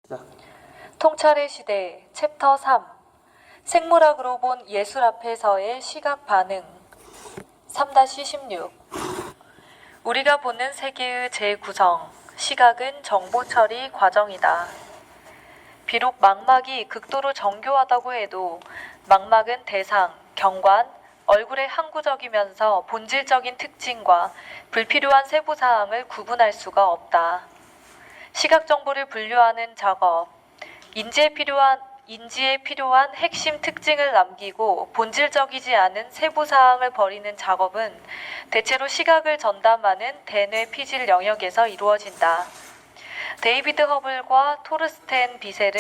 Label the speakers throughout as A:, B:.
A: 시작.
B: 통찰의 시대 챕터 3 생물학으로 본 예술 앞에서의 시각 반응 3-16 우리가 보는 세계의 재구성, 시각은 정보 처리 과정이다. 비록 망막이 극도로 정교하다고 해도 망막은 대상, 경관, 얼굴의 항구적이면서 본질적인 특징과 불필요한 세부사항을 구분할 수가 없다. 시각 정보를 분류하는 작업, 인지에 필요한 핵심 특징을 남기고 본질적이지 않은 세부사항을 버리는 작업은 대체로 시각을 전담하는 대뇌 피질 영역에서 이루어진다. 데이비드 허블과 토르스텐 비셀은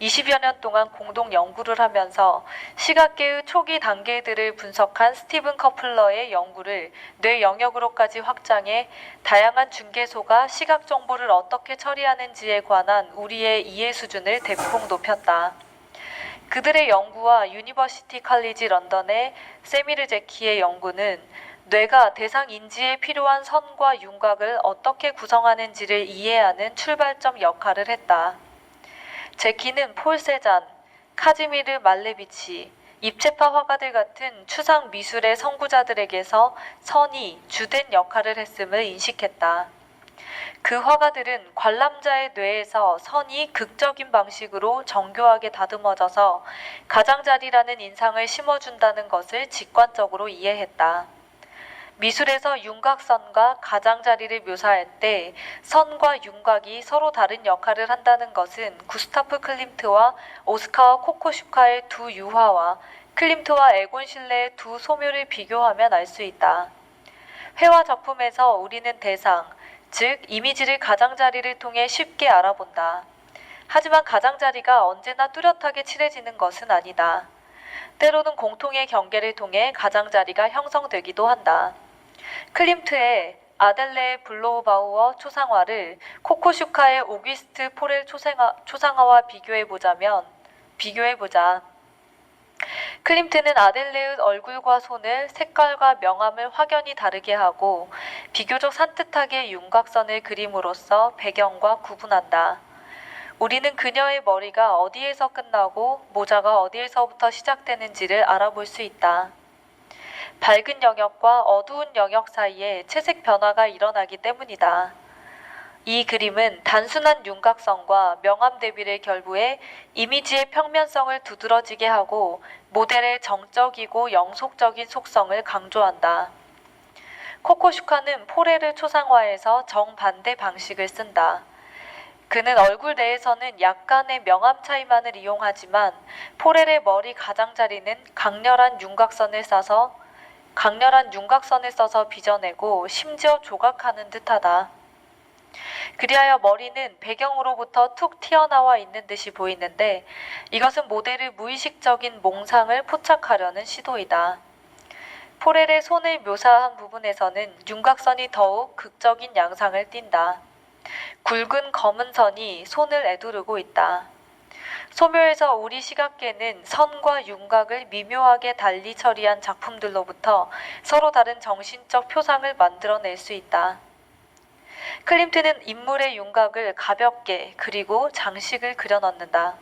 B: 20여 년 동안 공동 연구를 하면서 시각계의 초기 단계들을 분석한 스티븐 커플러의 연구를 뇌 영역으로까지 확장해 다양한 중개소가 시각 정보를 어떻게 처리하는지에 관한 우리의 이해 수준을 대폭 높였다. 그들의 연구와 유니버시티 칼리지 런던의 세미르 제키의 연구는 뇌가 대상 인지에 필요한 선과 윤곽을 어떻게 구성하는지를 이해하는 출발점 역할을 했다. 제키는 폴 세잔, 카즈미르 말레비치, 입체파 화가들 같은 추상 미술의 선구자들에게서 선이 주된 역할을 했음을 인식했다. 그 화가들은 관람자의 뇌에서 선이 극적인 방식으로 정교하게 다듬어져서 가장자리라는 인상을 심어준다는 것을 직관적으로 이해했다. 미술에서 윤곽선과 가장자리를 묘사할 때 선과 윤곽이 서로 다른 역할을 한다는 것은 구스타프 클림트와 오스카와 코코슈카의 두 유화와 클림트와 에곤 실레의 두 소묘를 비교하면 알 수 있다. 회화 작품에서 우리는 대상, 즉 이미지를 가장자리를 통해 쉽게 알아본다. 하지만 가장자리가 언제나 뚜렷하게 칠해지는 것은 아니다. 때로는 공통의 경계를 통해 가장자리가 형성되기도 한다. 클림트의 아델레 블로우바우어 초상화를 코코슈카의 오기스트 포렐 초상화와 비교해보자. 클림트는 아델레의 얼굴과 손을 색깔과 명암을 확연히 다르게 하고 비교적 산뜻하게 윤곽선을 그림으로써 배경과 구분한다. 우리는 그녀의 머리가 어디에서 끝나고 모자가 어디에서부터 시작되는지를 알아볼 수 있다. 밝은 영역과 어두운 영역 사이에 채색 변화가 일어나기 때문이다. 이 그림은 단순한 윤곽선과 명암 대비를 결부해 이미지의 평면성을 두드러지게 하고 모델의 정적이고 영속적인 속성을 강조한다. 코코슈카는 포레르 초상화에서 정반대 방식을 쓴다. 그는 얼굴 내에서는 약간의 명암 차이만을 이용하지만 포렐의 머리 가장자리는 강렬한 윤곽선을 써서 빚어내고 심지어 조각하는 듯하다. 그리하여 머리는 배경으로부터 툭 튀어나와 있는 듯이 보이는데 이것은 모델의 무의식적인 몽상을 포착하려는 시도이다. 포렐의 손을 묘사한 부분에서는 윤곽선이 더욱 극적인 양상을 띈다. 굵은 검은 선이 손을 애두르고 있다. 소묘에서 우리 시각계는 선과 윤곽을 미묘하게 달리 처리한 작품들로부터 서로 다른 정신적 표상을 만들어낼 수 있다. 클림트는 인물의 윤곽을 가볍게 그리고 장식을 그려넣는다.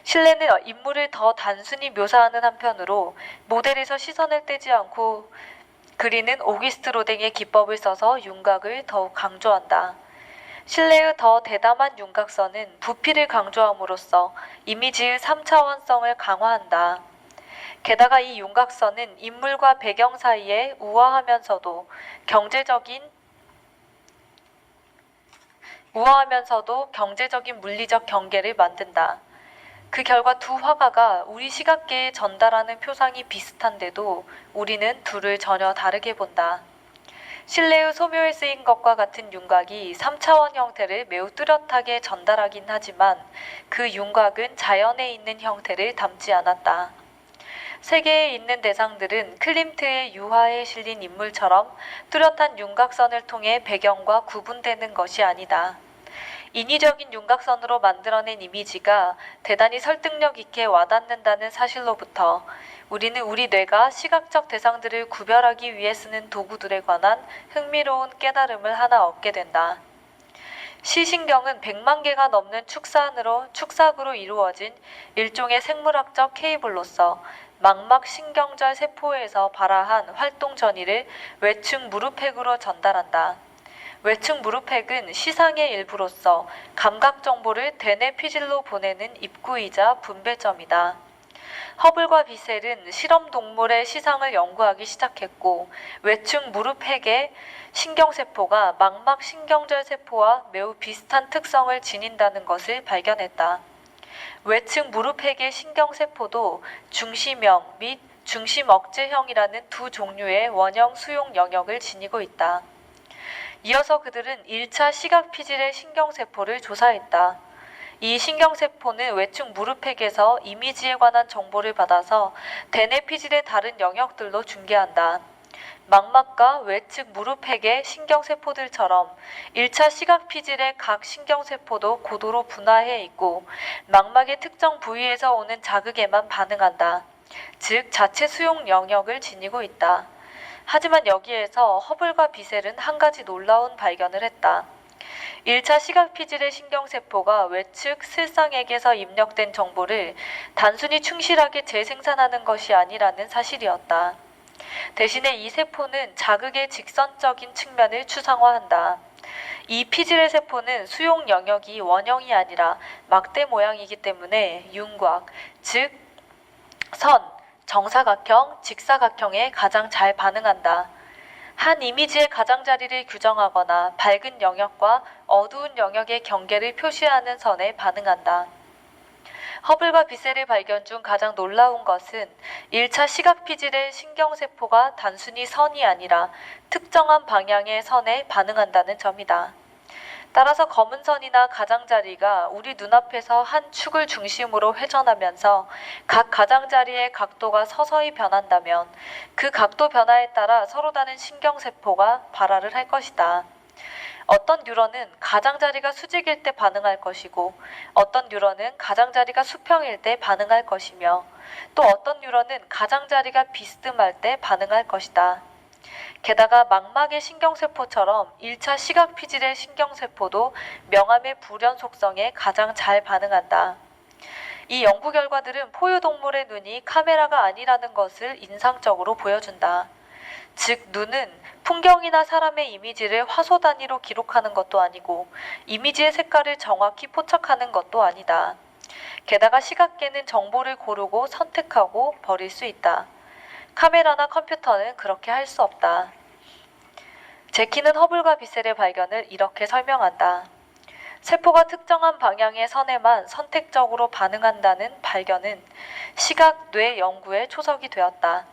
B: 실레는 인물을 더 단순히 묘사하는 한편으로 모델에서 시선을 떼지 않고 그리는 오기스트 로댕의 기법을 써서 윤곽을 더욱 강조한다. 실레의 더 대담한 윤곽선은 부피를 강조함으로써 이미지의 3차원성을 강화한다. 게다가 이 윤곽선은 인물과 배경 사이에 우아하면서도 경제적인 물리적 경계를 만든다. 그 결과 두 화가가 우리 시각계에 전달하는 표상이 비슷한데도 우리는 둘을 전혀 다르게 본다. 실내의 소묘에 쓰인 것과 같은 윤곽이 3차원 형태를 매우 뚜렷하게 전달하긴 하지만 그 윤곽은 자연에 있는 형태를 담지 않았다. 세계에 있는 대상들은 클림트의 유화에 실린 인물처럼 뚜렷한 윤곽선을 통해 배경과 구분되는 것이 아니다. 인위적인 윤곽선으로 만들어낸 이미지가 대단히 설득력 있게 와닿는다는 사실로부터 우리는 우리 뇌가 시각적 대상들을 구별하기 위해 쓰는 도구들에 관한 흥미로운 깨달음을 하나 얻게 된다. 시신경은 100만 개가 넘는 축삭으로 이루어진 일종의 생물학적 케이블로서 망막 신경절 세포에서 발화한 활동 전이를 외측 무릎핵으로 전달한다. 외측 무릎핵은 시상의 일부로서 감각 정보를 대뇌 피질로 보내는 입구이자 분배점이다. 허블과 비셀은 실험 동물의 시상을 연구하기 시작했고, 외측 무릎핵의 신경세포가 망막 신경절 세포와 매우 비슷한 특성을 지닌다는 것을 발견했다. 외측 무릎핵의 신경세포도 중심형 및 중심 억제형이라는 두 종류의 원형 수용 영역을 지니고 있다. 이어서 그들은 1차 시각 피질의 신경세포를 조사했다. 이 신경세포는 외측 무릎핵에서 이미지에 관한 정보를 받아서 대뇌 피질의 다른 영역들로 중계한다. 망막과 외측 무릎핵의 신경세포들처럼 1차 시각 피질의 각 신경세포도 고도로 분화해 있고 망막의 특정 부위에서 오는 자극에만 반응한다. 즉 자체 수용 영역을 지니고 있다. 하지만 여기에서 허블과 비셀은 한 가지 놀라운 발견을 했다. 1차 시각 피질의 신경세포가 외측 슬상액에서 입력된 정보를 단순히 충실하게 재생산하는 것이 아니라는 사실이었다. 대신에 이 세포는 자극의 직선적인 측면을 추상화한다. 이 피질의 세포는 수용 영역이 원형이 아니라 막대 모양이기 때문에 윤곽, 즉 선, 정사각형, 직사각형에 가장 잘 반응한다. 한 이미지의 가장자리를 규정하거나 밝은 영역과 어두운 영역의 경계를 표시하는 선에 반응한다. 허블과 비셀의 발견 중 가장 놀라운 것은 1차 시각 피질의 신경세포가 단순히 선이 아니라 특정한 방향의 선에 반응한다는 점이다. 따라서 검은 선이나 가장자리가 우리 눈앞에서 한 축을 중심으로 회전하면서 각 가장자리의 각도가 서서히 변한다면 그 각도 변화에 따라 서로 다른 신경세포가 발화를 할 것이다. 어떤 뉴런은 가장자리가 수직일 때 반응할 것이고 어떤 뉴런은 가장자리가 수평일 때 반응할 것이며 또 어떤 뉴런은 가장자리가 비스듬할 때 반응할 것이다. 게다가 망막의 신경세포처럼 1차 시각 피질의 신경세포도 명암의 불연 속성에 가장 잘 반응한다. 이 연구 결과들은 포유동물의 눈이 카메라가 아니라는 것을 인상적으로 보여준다. 즉 눈은 풍경이나 사람의 이미지를 화소 단위로 기록하는 것도 아니고 이미지의 색깔을 정확히 포착하는 것도 아니다. 게다가 시각계는 정보를 고르고 선택하고 버릴 수 있다. 카메라나 컴퓨터는 그렇게 할 수 없다. 제키는 허블과 비셀의 발견을 이렇게 설명한다. 세포가 특정한 방향의 선에만 선택적으로 반응한다는 발견은 시각 뇌 연구의 초석이 되었다.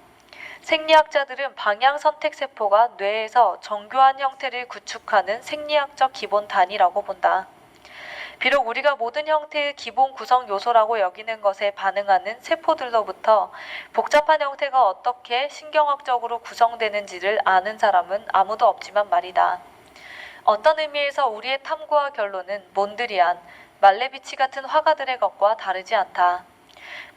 B: 생리학자들은 방향 선택 세포가 뇌에서 정교한 형태를 구축하는 생리학적 기본 단위라고 본다. 비록 우리가 모든 형태의 기본 구성 요소라고 여기는 것에 반응하는 세포들로부터 복잡한 형태가 어떻게 신경학적으로 구성되는지를 아는 사람은 아무도 없지만 말이다. 어떤 의미에서 우리의 탐구와 결론은 몬드리안, 말레비치 같은 화가들의 것과 다르지 않다.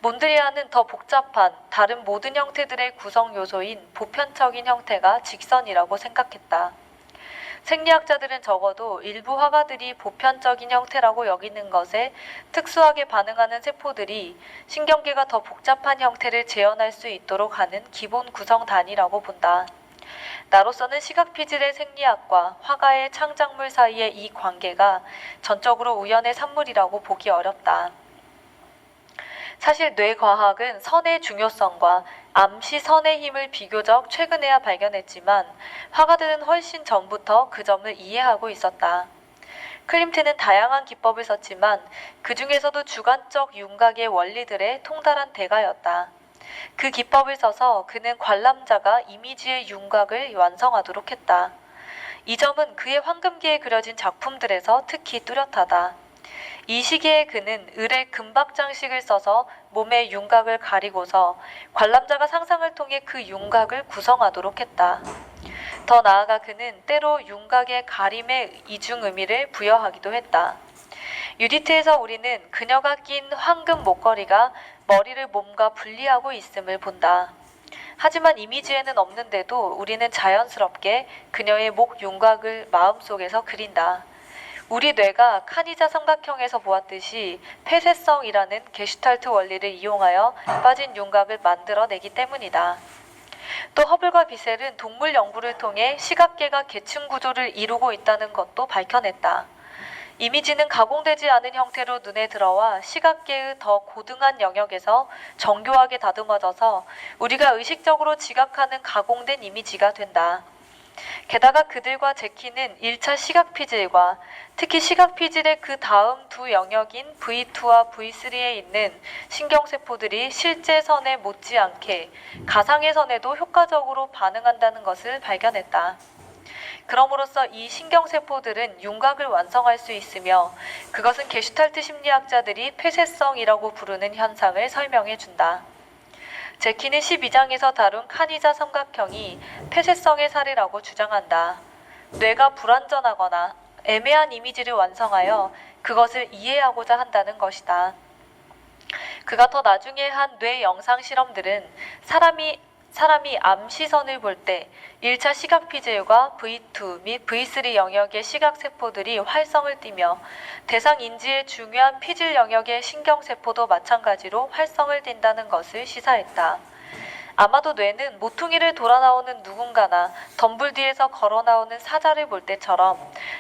B: 몬드리안은 더 복잡한 다른 모든 형태들의 구성 요소인 보편적인 형태가 직선이라고 생각했다. 생리학자들은 적어도 일부 화가들이 보편적인 형태라고 여기는 것에 특수하게 반응하는 세포들이 신경계가 더 복잡한 형태를 재현할 수 있도록 하는 기본 구성 단위라고 본다. 나로서는 시각 피질의 생리학과 화가의 창작물 사이의 이 관계가 전적으로 우연의 산물이라고 보기 어렵다. 사실 뇌과학은 선의 중요성과 암시 선의 힘을 비교적 최근에야 발견했지만 화가들은 훨씬 전부터 그 점을 이해하고 있었다. 클림트는 다양한 기법을 썼지만 그 중에서도 주관적 윤곽의 원리들의 통달한 대가였다. 그 기법을 써서 그는 관람자가 이미지의 윤곽을 완성하도록 했다. 이 점은 그의 황금기에 그려진 작품들에서 특히 뚜렷하다. 이 시기에 그는 을의 금박 장식을 써서 몸의 윤곽을 가리고서 관람자가 상상을 통해 그 윤곽을 구성하도록 했다. 더 나아가 그는 때로 윤곽의 가림의 이중 의미를 부여하기도 했다. 유디트에서 우리는 그녀가 낀 황금 목걸이가 머리를 몸과 분리하고 있음을 본다. 하지만 이미지에는 없는데도 우리는 자연스럽게 그녀의 목 윤곽을 마음속에서 그린다. 우리 뇌가 카니자 삼각형에서 보았듯이 폐쇄성이라는 게슈탈트 원리를 이용하여 빠진 윤곽을 만들어내기 때문이다. 또 허블과 비셀은 동물 연구를 통해 시각계가 계층 구조를 이루고 있다는 것도 밝혀냈다. 이미지는 가공되지 않은 형태로 눈에 들어와 시각계의 더 고등한 영역에서 정교하게 다듬어져서 우리가 의식적으로 지각하는 가공된 이미지가 된다. 게다가 그들과 제키는 1차 시각피질과 특히 시각피질의 그 다음 두 영역인 V2와 V3에 있는 신경세포들이 실제 선에 못지않게 가상의 선에도 효과적으로 반응한다는 것을 발견했다. 그럼으로써 이 신경세포들은 윤곽을 완성할 수 있으며 그것은 게슈탈트 심리학자들이 폐쇄성이라고 부르는 현상을 설명해 준다. 제키는 12장에서 다룬 카니자 삼각형이 폐쇄성의 사례라고 주장한다. 뇌가 불완전하거나 애매한 이미지를 완성하여 그것을 이해하고자 한다는 것이다. 그가 더 나중에 한 뇌 영상 실험들은 사람이 암 시선을 볼 때 1차 시각 피질과 V2 및 V3 영역의 시각세포들이 활성을 띠며 대상 인지의 중요한 피질 영역의 신경세포도 마찬가지로 활성을 띈다는 것을 시사했다. 아마도 뇌는 모퉁이를 돌아 나오는 누군가나 덤불 뒤에서 걸어 나오는 사자를 볼 때처럼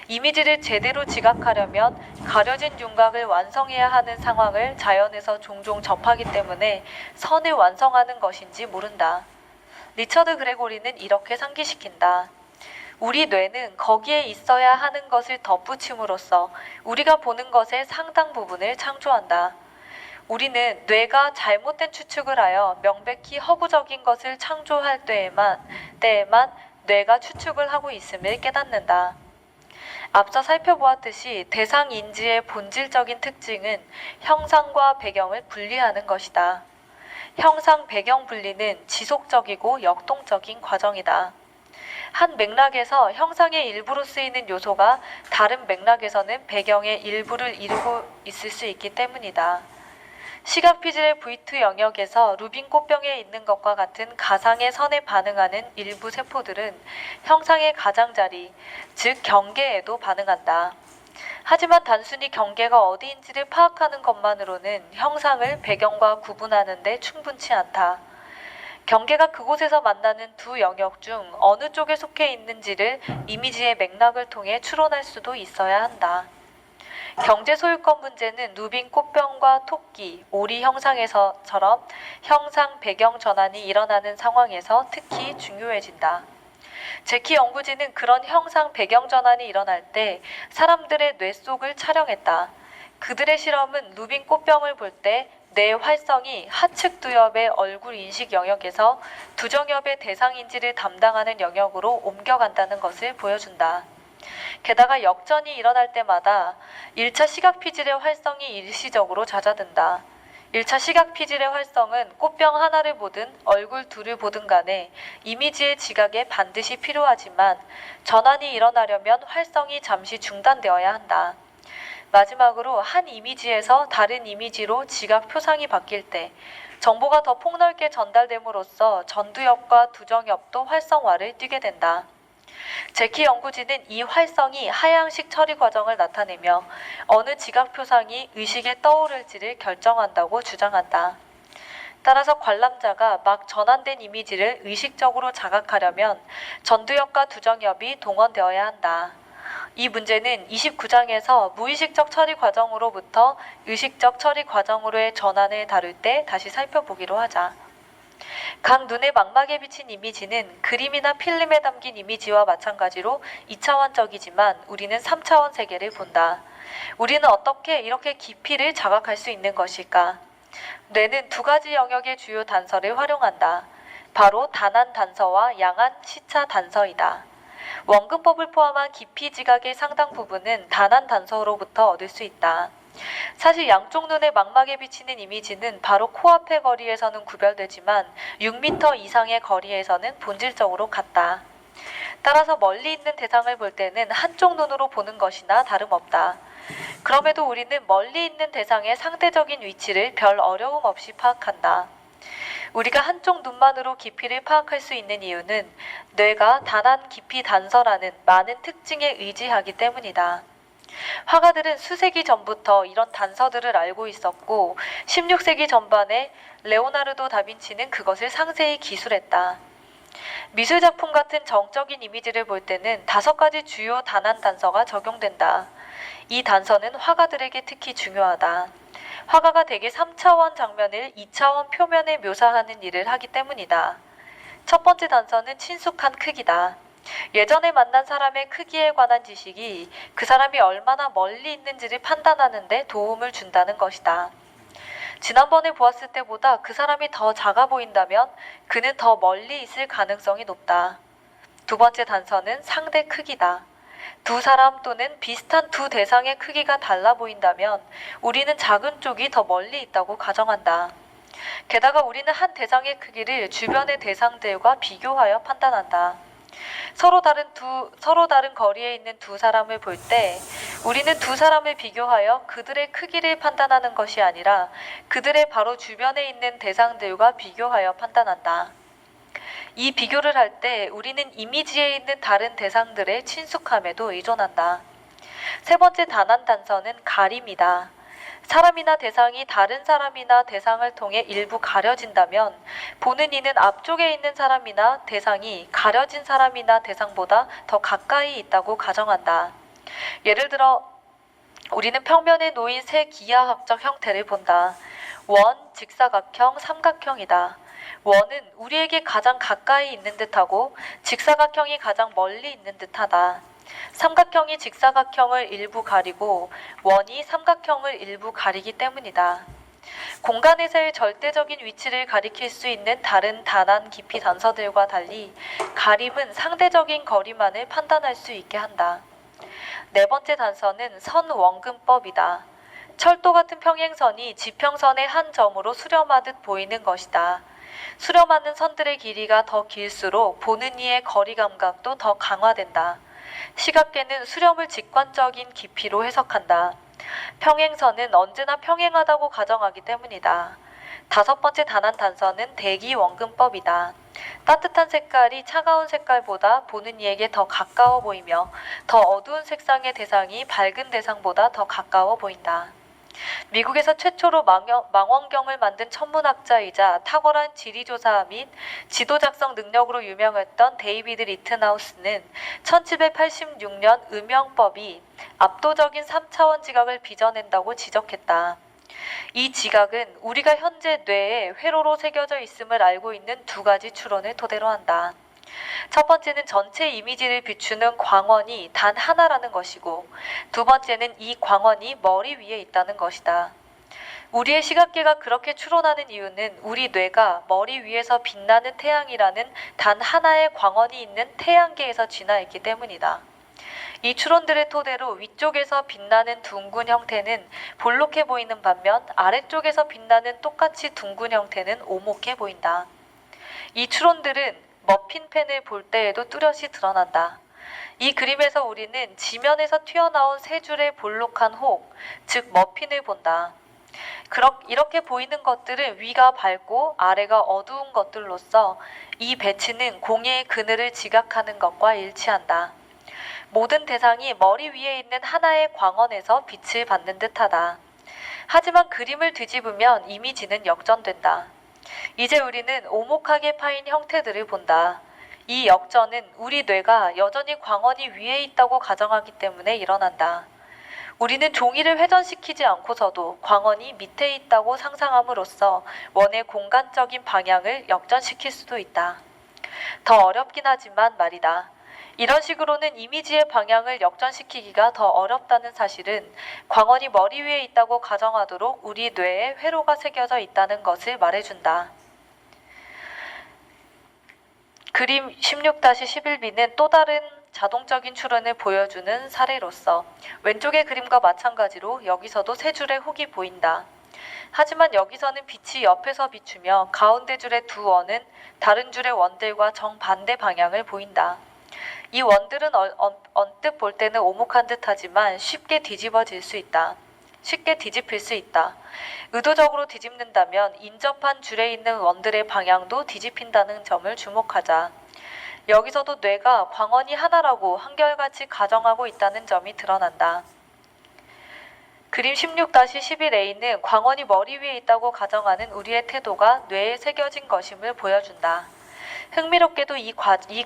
B: 이미지를 제대로 지각하려면 가려진 윤곽을 완성해야 하는 상황을 자연에서 종종 접하기 때문에 선을 완성하는 것인지 모른다. 리처드 그레고리는 이렇게 상기시킨다. 우리 뇌는 거기에 있어야 하는 것을 덧붙임으로써 우리가 보는 것의 상당 부분을 창조한다. 우리는 뇌가 잘못된 추측을 하여 명백히 허구적인 것을 창조할 때에만 뇌가 추측을 하고 있음을 깨닫는다. 앞서 살펴보았듯이 대상 인지의 본질적인 특징은 형상과 배경을 분리하는 것이다. 형상 배경 분리는 지속적이고 역동적인 과정이다. 한 맥락에서 형상의 일부로 쓰이는 요소가 다른 맥락에서는 배경의 일부를 이루고 있을 수 있기 때문이다. 시각피질의 V2 영역에서 루빈 꽃병에 있는 것과 같은 가상의 선에 반응하는 일부 세포들은 형상의 가장자리, 즉 경계에도 반응한다. 하지만 단순히 경계가 어디인지를 파악하는 것만으로는 형상을 배경과 구분하는 데 충분치 않다. 경계가 그곳에서 만나는 두 영역 중 어느 쪽에 속해 있는지를 이미지의 맥락을 통해 추론할 수도 있어야 한다. 경제 소유권 문제는 루빈 꽃병과 토끼, 오리 형상에서처럼 형상 배경 전환이 일어나는 상황에서 특히 중요해진다. 제키 연구진은 그런 형상 배경 전환이 일어날 때 사람들의 뇌 속을 촬영했다. 그들의 실험은 루빈 꽃병을 볼 때 뇌 활성이 하측 두엽의 얼굴 인식 영역에서 두정엽의 대상 인지를 담당하는 영역으로 옮겨간다는 것을 보여준다. 게다가 역전이 일어날 때마다 1차 시각 피질의 활성이 일시적으로 잦아든다. 1차 시각 피질의 활성은 꽃병 하나를 보든 얼굴 둘을 보든 간에 이미지의 지각에 반드시 필요하지만 전환이 일어나려면 활성이 잠시 중단되어야 한다. 마지막으로 한 이미지에서 다른 이미지로 지각 표상이 바뀔 때 정보가 더 폭넓게 전달됨으로써 전두엽과 두정엽도 활성화를 띠게 된다. 제키 연구진은 이 활성이 하향식 처리 과정을 나타내며 어느 지각 표상이 의식에 떠오를지를 결정한다고 주장한다. 따라서 관람자가 막 전환된 이미지를 의식적으로 자각하려면 전두엽과 두정엽이 동원되어야 한다. 이 문제는 29장에서 무의식적 처리 과정으로부터 의식적 처리 과정으로의 전환을 다룰 때 다시 살펴보기로 하자. 각 눈의 망막에 비친 이미지는 그림이나 필름에 담긴 이미지와 마찬가지로 2차원적이지만 우리는 3차원 세계를 본다. 우리는 어떻게 이렇게 깊이를 자각할 수 있는 것일까? 뇌는 두 가지 영역의 주요 단서를 활용한다. 바로 단한 단서와 양한 시차 단서이다. 원근법을 포함한 깊이 지각의 상당 부분은 단한 단서로부터 얻을 수 있다. 사실 양쪽 눈의 망막에 비치는 이미지는 바로 코앞의 거리에서는 구별되지만 6m 이상의 거리에서는 본질적으로 같다. 따라서 멀리 있는 대상을 볼 때는 한쪽 눈으로 보는 것이나 다름없다. 그럼에도 우리는 멀리 있는 대상의 상대적인 위치를 별 어려움 없이 파악한다. 우리가 한쪽 눈만으로 깊이를 파악할 수 있는 이유는 뇌가 단한 깊이 단서라는 많은 특징에 의지하기 때문이다. 화가들은 수세기 전부터 이런 단서들을 알고 있었고 16세기 전반에 레오나르도 다빈치는 그것을 상세히 기술했다. 미술작품 같은 정적인 이미지를 볼 때는 5가지 주요 단한 단서가 적용된다. 이 단서는 화가들에게 특히 중요하다. 화가가 대개 3차원 장면을 2차원 표면에 묘사하는 일을 하기 때문이다. 첫 번째 단서는 친숙한 크기다. 예전에 만난 사람의 크기에 관한 지식이 그 사람이 얼마나 멀리 있는지를 판단하는 데 도움을 준다는 것이다. 지난번에 보았을 때보다 그 사람이 더 작아 보인다면 그는 더 멀리 있을 가능성이 높다. 두 번째 단서는 상대 크기다. 두 사람 또는 비슷한 두 대상의 크기가 달라 보인다면 우리는 작은 쪽이 더 멀리 있다고 가정한다. 게다가 우리는 한 대상의 크기를 주변의 대상들과 비교하여 판단한다. 서로 다른 거리에 있는 두 사람을 볼 때 우리는 두 사람을 비교하여 그들의 크기를 판단하는 것이 아니라 그들의 바로 주변에 있는 대상들과 비교하여 판단한다. 이 비교를 할 때 우리는 이미지에 있는 다른 대상들의 친숙함에도 의존한다. 세 번째 단한 단서는 가림이다. 사람이나 대상이 다른 사람이나 대상을 통해 일부 가려진다면 보는 이는 앞쪽에 있는 사람이나 대상이 가려진 사람이나 대상보다 더 가까이 있다고 가정한다. 예를 들어 우리는 평면에 놓인 세 기하학적 형태를 본다. 원, 직사각형, 삼각형이다. 원은 우리에게 가장 가까이 있는 듯하고 직사각형이 가장 멀리 있는 듯하다. 삼각형이 직사각형을 일부 가리고 원이 삼각형을 일부 가리기 때문이다. 공간에서의 절대적인 위치를 가리킬 수 있는 다른 단한 깊이 단서들과 달리 가림은 상대적인 거리만을 판단할 수 있게 한다. 네 번째 단서는 선원근법이다. 철도 같은 평행선이 지평선의 한 점으로 수렴하듯 보이는 것이다. 수렴하는 선들의 길이가 더 길수록 보는 이의 거리 감각도 더 강화된다. 시각계는 수렴을 직관적인 깊이로 해석한다. 평행선은 언제나 평행하다고 가정하기 때문이다. 다섯 번째 단한 단서는 대기원근법이다. 따뜻한 색깔이 차가운 색깔보다 보는 이에게 더 가까워 보이며 더 어두운 색상의 대상이 밝은 대상보다 더 가까워 보인다. 미국에서 최초로 망원경을 만든 천문학자이자 탁월한 지리조사 및 지도 작성 능력으로 유명했던 데이비드 리튼하우스는 1786년 음영법이 압도적인 3차원 지각을 빚어낸다고 지적했다. 이 지각은 우리가 현재 뇌에 회로로 새겨져 있음을 알고 있는 두 가지 추론을 토대로 한다. 첫 번째는 전체 이미지를 비추는 광원이 단 하나라는 것이고 두 번째는 이 광원이 머리 위에 있다는 것이다. 우리의 시각계가 그렇게 추론하는 이유는 우리 뇌가 머리 위에서 빛나는 태양이라는 단 하나의 광원이 있는 태양계에서 진화했기 때문이다. 이 추론들을 토대로 위쪽에서 빛나는 둥근 형태는 볼록해 보이는 반면 아래쪽에서 빛나는 똑같이 둥근 형태는 오목해 보인다. 이 추론들은 머핀펜을 볼 때에도 뚜렷이 드러난다. 이 그림에서 우리는 지면에서 튀어나온 세 줄의 볼록한 혹, 즉 머핀을 본다. 이렇게 보이는 것들은 위가 밝고 아래가 어두운 것들로서 이 배치는 공예의 그늘을 지각하는 것과 일치한다. 모든 대상이 머리 위에 있는 하나의 광원에서 빛을 받는 듯하다. 하지만 그림을 뒤집으면 이미지는 역전된다. 이제 우리는 오목하게 파인 형태들을 본다. 이 역전은 우리 뇌가 여전히 광원이 위에 있다고 가정하기 때문에 일어난다. 우리는 종이를 회전시키지 않고서도 광원이 밑에 있다고 상상함으로써 원의 공간적인 방향을 역전시킬 수도 있다. 더 어렵긴 하지만 말이다. 이런 식으로는 이미지의 방향을 역전시키기가 더 어렵다는 사실은 광원이 머리 위에 있다고 가정하도록 우리 뇌에 회로가 새겨져 있다는 것을 말해준다. 그림 16-11b는 또 다른 자동적인 추론을 보여주는 사례로서 왼쪽의 그림과 마찬가지로 여기서도 세 줄의 혹이 보인다. 하지만 여기서는 빛이 옆에서 비추며 가운데 줄의 두 원은 다른 줄의 원들과 정반대 방향을 보인다. 이 원들은 언뜻 볼 때는 오목한 듯하지만 쉽게 뒤집힐 수 있다. 의도적으로 뒤집는다면 인접한 줄에 있는 원들의 방향도 뒤집힌다는 점을 주목하자. 여기서도 뇌가 광원이 하나라고 한결같이 가정하고 있다는 점이 드러난다. 그림 16-11A는 광원이 머리 위에 있다고 가정하는 우리의 태도가 뇌에 새겨진 것임을 보여준다. 흥미롭게도 이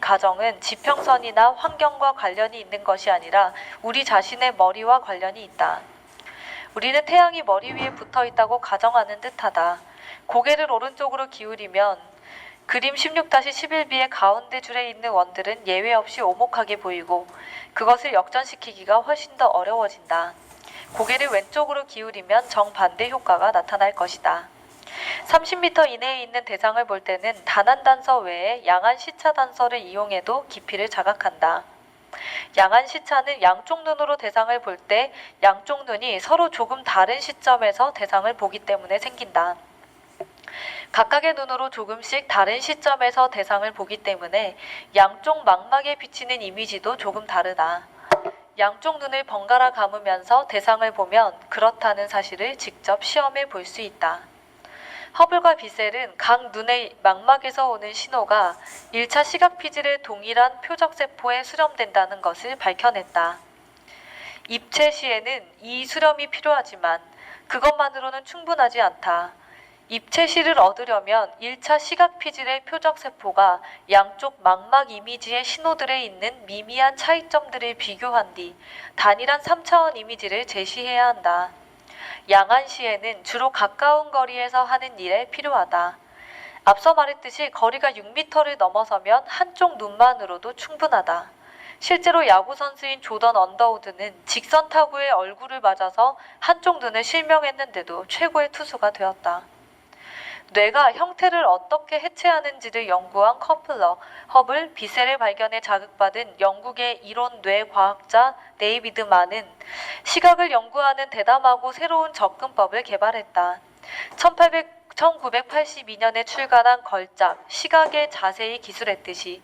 B: 가정은 지평선이나 환경과 관련이 있는 것이 아니라 우리 자신의 머리와 관련이 있다. 우리는 태양이 머리 위에 붙어 있다고 가정하는 듯하다. 고개를 오른쪽으로 기울이면 그림 16-11B의 가운데 줄에 있는 원들은 예외 없이 오목하게 보이고 그것을 역전시키기가 훨씬 더 어려워진다. 고개를 왼쪽으로 기울이면 정반대 효과가 나타날 것이다. 30m 이내에 있는 대상을 볼 때는 단한 단서 외에 양한 시차 단서를 이용해도 깊이를 자각한다. 양한 시차는 양쪽 눈으로 대상을 볼 때 양쪽 눈이 서로 조금 다른 시점에서 대상을 보기 때문에 생긴다. 각각의 눈으로 조금씩 다른 시점에서 대상을 보기 때문에 양쪽 망막에 비치는 이미지도 조금 다르다. 양쪽 눈을 번갈아 감으면서 대상을 보면 그렇다는 사실을 직접 시험해 볼 수 있다. 허블과 비셀은 각 눈의 망막에서 오는 신호가 1차 시각 피질의 동일한 표적세포에 수렴된다는 것을 밝혀냈다. 입체 시에는 이 수렴이 필요하지만 그것만으로는 충분하지 않다. 입체 시를 얻으려면 1차 시각 피질의 표적세포가 양쪽 망막 이미지의 신호들에 있는 미미한 차이점들을 비교한 뒤 단일한 3차원 이미지를 제시해야 한다. 양한 시에는 주로 가까운 거리에서 하는 일에 필요하다. 앞서 말했듯이 거리가 6m를 넘어서면 한쪽 눈만으로도 충분하다. 실제로 야구 선수인 조던 언더우드는 직선 타구의 얼굴을 맞아서 한쪽 눈을 실명했는데도 최고의 투수가 되었다. 뇌가 형태를 어떻게 해체하는지를 연구한 커플러, 허블, 비셀의 발견에 자극받은 영국의 이론 뇌과학자 데이비드 만은 시각을 연구하는 대담하고 새로운 접근법을 개발했다. 1982년에 출간한 걸작 시각에 자세히 기술했듯이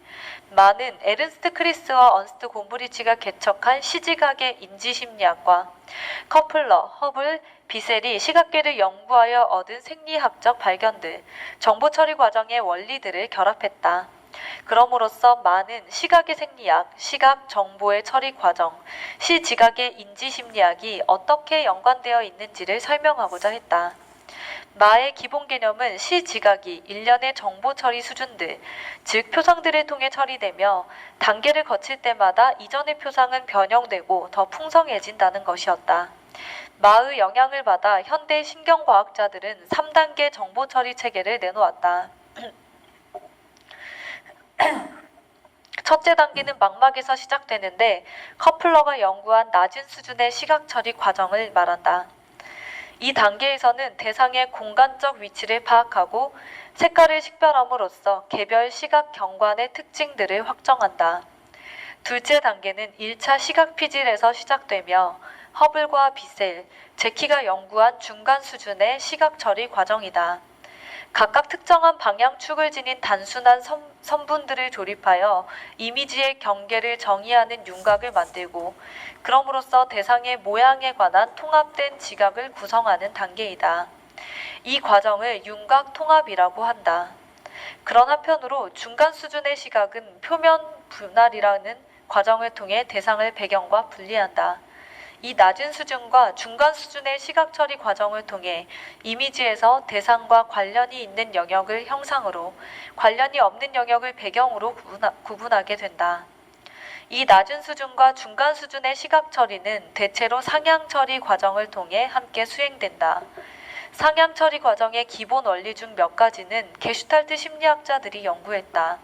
B: 만은 에른스트 크리스와 언스트 곰브리치가 개척한 시지각의 인지심리학과 커플러, 허블, 비셀이 시각계를 연구하여 얻은 생리학적 발견들, 정보처리 과정의 원리들을 결합했다. 그럼으로써 만은 시각의 생리학, 시각 정보의 처리 과정, 시지각의 인지심리학이 어떻게 연관되어 있는지를 설명하고자 했다. 마의 기본 개념은 시지각이 일련의 정보 처리 수준들, 즉 표상들을 통해 처리되며 단계를 거칠 때마다 이전의 표상은 변형되고 더 풍성해진다는 것이었다. 마의 영향을 받아 현대 신경과학자들은 3단계 정보 처리 체계를 내놓았다. 첫째 단계는 망막에서 시작되는데 커플러가 연구한 낮은 수준의 시각 처리 과정을 말한다. 이 단계에서는 대상의 공간적 위치를 파악하고 색깔을 식별함으로써 개별 시각 경관의 특징들을 확정한다. 둘째 단계는 1차 시각 피질에서 시작되며 허블과 비셀, 제키가 연구한 중간 수준의 시각 처리 과정이다. 각각 특정한 방향축을 지닌 단순한 선분들을 조립하여 이미지의 경계를 정의하는 윤곽을 만들고 그럼으로써 대상의 모양에 관한 통합된 지각을 구성하는 단계이다. 이 과정을 윤곽 통합이라고 한다. 그런 한편으로 중간 수준의 시각은 표면 분할이라는 과정을 통해 대상을 배경과 분리한다. 이 낮은 수준과 중간 수준의 시각 처리 과정을 통해 이미지에서 대상과 관련이 있는 영역을 형상으로, 관련이 없는 영역을 배경으로 구분하게 된다. 이 낮은 수준과 중간 수준의 시각 처리는 대체로 상향 처리 과정을 통해 함께 수행된다. 상향 처리 과정의 기본 원리 중 몇 가지는 게슈탈트 심리학자들이 연구했다.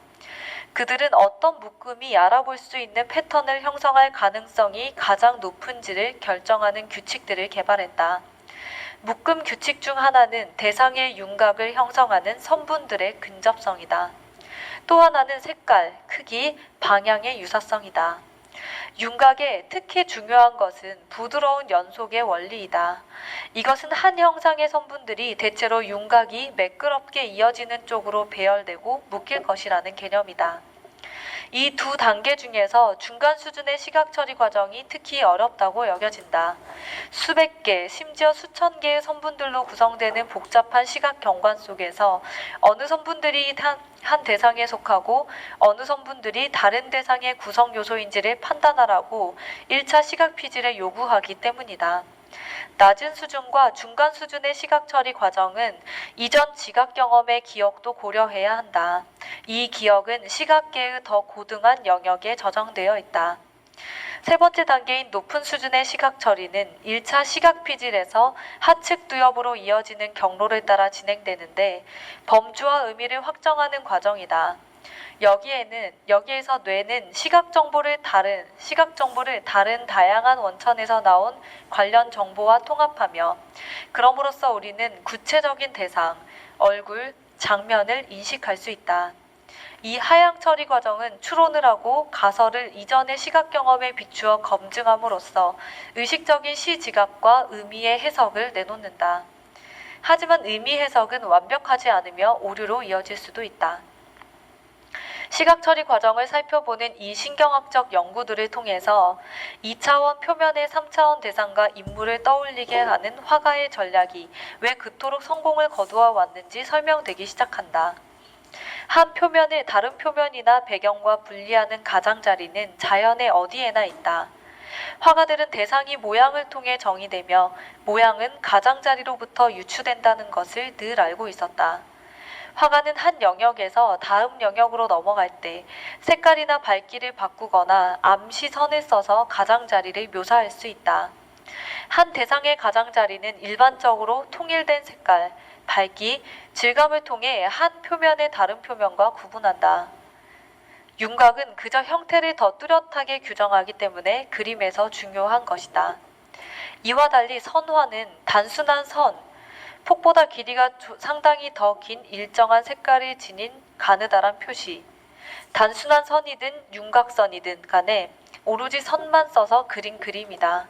B: 그들은 어떤 묶음이 알아볼 수 있는 패턴을 형성할 가능성이 가장 높은지를 결정하는 규칙들을 개발했다. 묶음 규칙 중 하나는 대상의 윤곽을 형성하는 선분들의 근접성이다. 또 하나는 색깔, 크기, 방향의 유사성이다. 윤곽에 특히 중요한 것은 부드러운 연속의 원리이다. 이것은 한 형상의 선분들이 대체로 윤곽이 매끄럽게 이어지는 쪽으로 배열되고 묶일 것이라는 개념이다. 이 두 단계 중에서 중간 수준의 시각 처리 과정이 특히 어렵다고 여겨진다. 수백 개, 심지어 수천 개의 선분들로 구성되는 복잡한 시각 경관 속에서 어느 선분들이 한 대상에 속하고 어느 선분들이 다른 대상의 구성 요소인지를 판단하라고 1차 시각 피질에 요구하기 때문이다. 낮은 수준과 중간 수준의 시각 처리 과정은 이전 지각 경험의 기억도 고려해야 한다. 이 기억은 시각계의 더 고등한 영역에 저장되어 있다. 세 번째 단계인 높은 수준의 시각 처리는 1차 시각 피질에서 하측 두엽으로 이어지는 경로를 따라 진행되는데 범주와 의미를 확정하는 과정이다. 여기에서 뇌는 시각 정보를 다른 다양한 원천에서 나온 관련 정보와 통합하며 그럼으로써 우리는 구체적인 대상, 얼굴, 장면을 인식할 수 있다. 이 하향 처리 과정은 추론을 하고 가설을 이전의 시각 경험에 비추어 검증함으로써 의식적인 시지각과 의미의 해석을 내놓는다. 하지만 의미 해석은 완벽하지 않으며 오류로 이어질 수도 있다. 시각 처리 과정을 살펴보는 이 신경학적 연구들을 통해서 2차원 표면의 3차원 대상과 인물을 떠올리게 하는 화가의 전략이 왜 그토록 성공을 거두어 왔는지 설명되기 시작한다. 한 표면을 다른 표면이나 배경과 분리하는 가장자리는 자연의 어디에나 있다. 화가들은 대상이 모양을 통해 정의되며 모양은 가장자리로부터 유추된다는 것을 늘 알고 있었다. 화가는 한 영역에서 다음 영역으로 넘어갈 때 색깔이나 밝기를 바꾸거나 암시선을 써서 가장자리를 묘사할 수 있다. 한 대상의 가장자리는 일반적으로 통일된 색깔, 밝기, 질감을 통해 한 표면의 다른 표면과 구분한다. 윤곽은 그저 형태를 더 뚜렷하게 규정하기 때문에 그림에서 중요한 것이다. 이와 달리 선화는 단순한 선, 폭보다 길이가 상당히 더 긴 일정한 색깔을 지닌 가느다란 표시, 단순한 선이든 윤곽선이든 간에 오로지 선만 써서 그린 그림이다.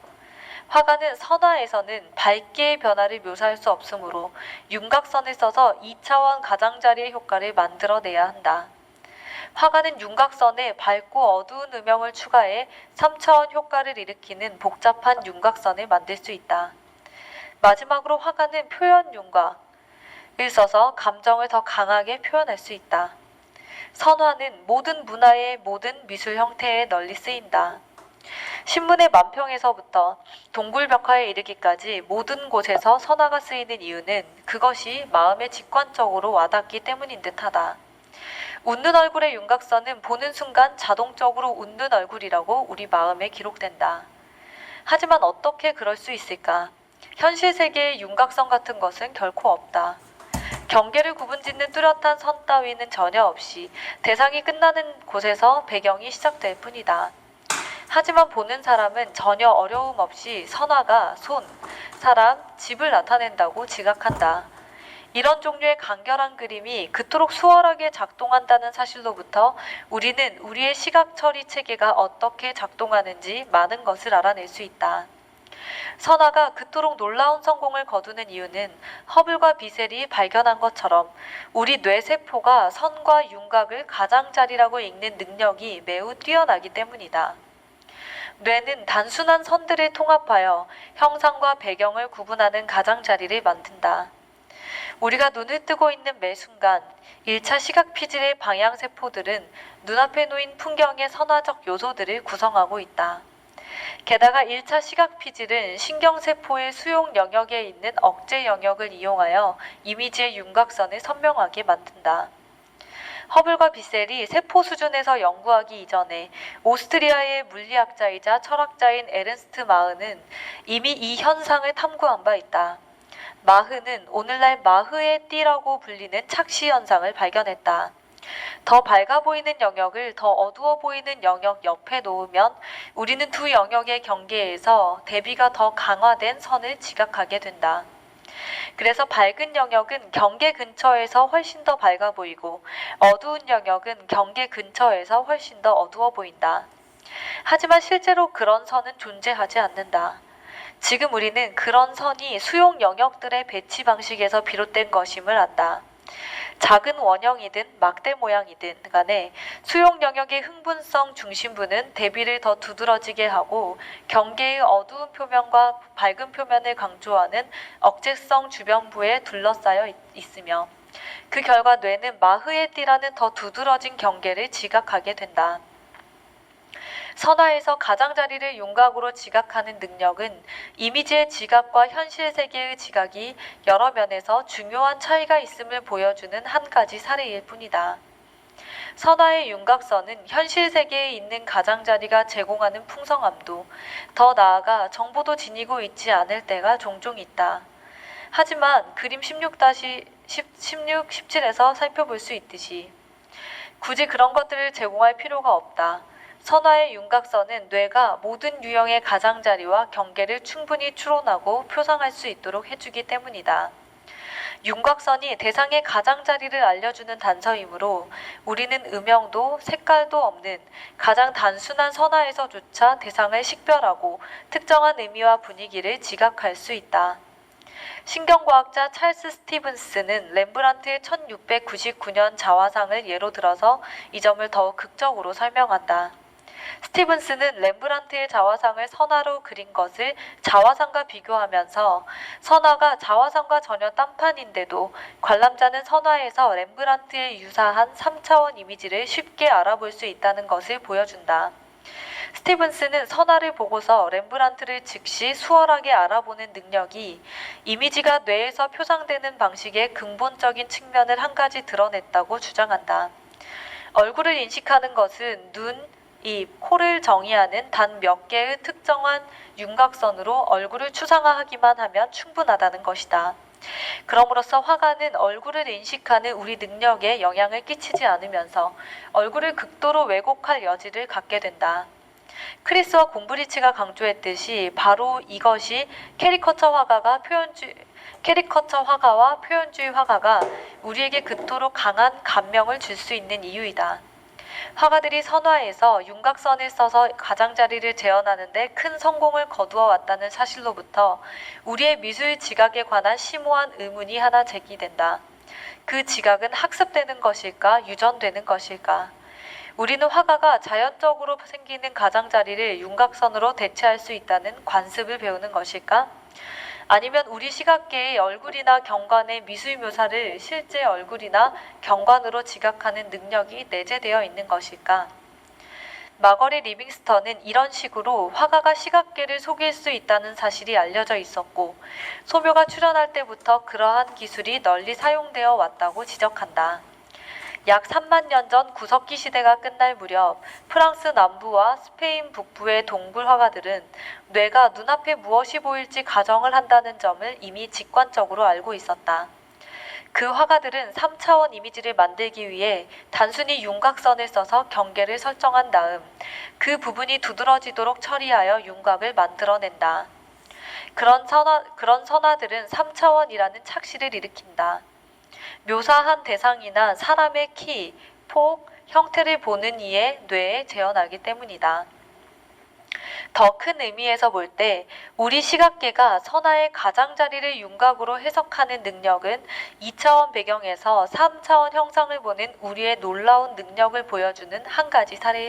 B: 화가는 선화에서는 밝기의 변화를 묘사할 수 없으므로 윤곽선을 써서 2차원 가장자리의 효과를 만들어내야 한다. 화가는 윤곽선에 밝고 어두운 음영을 추가해 3차원 효과를 일으키는 복잡한 윤곽선을 만들 수 있다. 마지막으로 화가는 표현 윤곽을 써서 감정을 더 강하게 표현할 수 있다. 선화는 모든 문화의 모든 미술 형태에 널리 쓰인다. 신문의 만평에서부터 동굴벽화에 이르기까지 모든 곳에서 선화가 쓰이는 이유는 그것이 마음에 직관적으로 와닿기 때문인 듯하다. 웃는 얼굴의 윤곽선은 보는 순간 자동적으로 웃는 얼굴이라고 우리 마음에 기록된다. 하지만 어떻게 그럴 수 있을까? 현실 세계의 윤곽선 같은 것은 결코 없다. 경계를 구분짓는 뚜렷한 선 따위는 전혀 없이 대상이 끝나는 곳에서 배경이 시작될 뿐이다. 하지만 보는 사람은 전혀 어려움 없이 선화가 손, 사람, 집을 나타낸다고 지각한다. 이런 종류의 간결한 그림이 그토록 수월하게 작동한다는 사실로부터 우리는 우리의 시각 처리 체계가 어떻게 작동하는지 많은 것을 알아낼 수 있다. 선화가 그토록 놀라운 성공을 거두는 이유는 허블과 비셀이 발견한 것처럼 우리 뇌세포가 선과 윤곽을 가장자리라고 읽는 능력이 매우 뛰어나기 때문이다. 뇌는 단순한 선들을 통합하여 형상과 배경을 구분하는 가장자리를 만든다. 우리가 눈을 뜨고 있는 매 순간 1차 시각 피질의 방향세포들은 눈앞에 놓인 풍경의 선화적 요소들을 구성하고 있다. 게다가 1차 시각 피질은 신경세포의 수용 영역에 있는 억제 영역을 이용하여 이미지의 윤곽선을 선명하게 만든다. 허블과 비셀이 세포 수준에서 연구하기 이전에 오스트리아의 물리학자이자 철학자인 에른스트 마흐는 이미 이 현상을 탐구한 바 있다. 마흐는 오늘날 마흐의 띠라고 불리는 착시 현상을 발견했다. 더 밝아 보이는 영역을 더 어두워 보이는 영역 옆에 놓으면 우리는 두 영역의 경계에서 대비가 더 강화된 선을 지각하게 된다. 그래서 밝은 영역은 경계 근처에서 훨씬 더 밝아 보이고 어두운 영역은 경계 근처에서 훨씬 더 어두워 보인다. 하지만 실제로 그런 선은 존재하지 않는다. 지금 우리는 그런 선이 수용 영역들의 배치 방식에서 비롯된 것임을 안다. 작은 원형이든 막대 모양이든 간에 수용 영역의 흥분성 중심부는 대비를 더 두드러지게 하고 경계의 어두운 표면과 밝은 표면을 강조하는 억제성 주변부에 둘러싸여 있으며 그 결과 뇌는 마흐의 띠라는 더 두드러진 경계를 지각하게 된다. 선화에서 가장자리를 윤곽으로 지각하는 능력은 이미지의 지각과 현실 세계의 지각이 여러 면에서 중요한 차이가 있음을 보여주는 한 가지 사례일 뿐이다. 선화의 윤곽선은 현실 세계에 있는 가장자리가 제공하는 풍성함도, 더 나아가 정보도 지니고 있지 않을 때가 종종 있다. 하지만 그림 16-17에서 살펴볼 수 있듯이 굳이 그런 것들을 제공할 필요가 없다. 선화의 윤곽선은 뇌가 모든 유형의 가장자리와 경계를 충분히 추론하고 표상할 수 있도록 해주기 때문이다. 윤곽선이 대상의 가장자리를 알려주는 단서이므로 우리는 음영도 색깔도 없는 가장 단순한 선화에서조차 대상을 식별하고 특정한 의미와 분위기를 지각할 수 있다. 신경과학자 찰스 스티븐스는 렘브란트의 1699년 자화상을 예로 들어서 이 점을 더욱 극적으로 설명한다. 스티븐스는 렘브란트의 자화상을 선화로 그린 것을 자화상과 비교하면서 선화가 자화상과 전혀 딴판인데도 관람자는 선화에서 렘브란트에 유사한 3차원 이미지를 쉽게 알아볼 수 있다는 것을 보여준다. 스티븐스는 선화를 보고서 렘브란트를 즉시 수월하게 알아보는 능력이 이미지가 뇌에서 표상되는 방식의 근본적인 측면을 한 가지 드러냈다고 주장한다. 얼굴을 인식하는 것은 눈, 입, 코를 정의하는 단 몇 개의 특정한 윤곽선으로 얼굴을 추상화하기만 하면 충분하다는 것이다. 그럼으로써 화가는 얼굴을 인식하는 우리 능력에 영향을 끼치지 않으면서 얼굴을 극도로 왜곡할 여지를 갖게 된다. 크리스와 곰브리치가 강조했듯이 바로 이것이 캐리커처 화가와 표현주의 화가가 우리에게 그토록 강한 감명을 줄 수 있는 이유이다. 화가들이 선화에서 윤곽선을 써서 가장자리를 재현하는 데 큰 성공을 거두어 왔다는 사실로부터 우리의 미술 지각에 관한 심오한 의문이 하나 제기된다. 그 지각은 학습되는 것일까, 유전되는 것일까? 우리는 화가가 자연적으로 생기는 가장자리를 윤곽선으로 대체할 수 있다는 관습을 배우는 것일까? 아니면 우리 시각계의 얼굴이나 경관의 미술 묘사를 실제 얼굴이나 경관으로 지각하는 능력이 내재되어 있는 것일까? 마거리 리빙스턴은 이런 식으로 화가가 시각계를 속일 수 있다는 사실이 알려져 있었고 소묘가 출현할 때부터 그러한 기술이 널리 사용되어 왔다고 지적한다. 약 3만 년 전 구석기 시대가 끝날 무렵 프랑스 남부와 스페인 북부의 동굴 화가들은 뇌가 눈앞에 무엇이 보일지 가정을 한다는 점을 이미 직관적으로 알고 있었다. 그 화가들은 3차원 이미지를 만들기 위해 단순히 윤곽선을 써서 경계를 설정한 다음 그 부분이 두드러지도록 처리하여 윤곽을 만들어낸다. 그런 선화들은 3차원이라는 착시를 일으킨다. 묘사한 대상이나 사람의 키, 폭, 형태를 보는 이의 뇌에 재현하기 때문이다. 더 큰 의미에서 볼 때 우리 시각계가 선화의 가장자리를 윤곽으로 해석하는 능력은 2차원 배경에서 3차원 형상을 보는 우리의 놀라운 능력을 보여주는 한 가지 사례일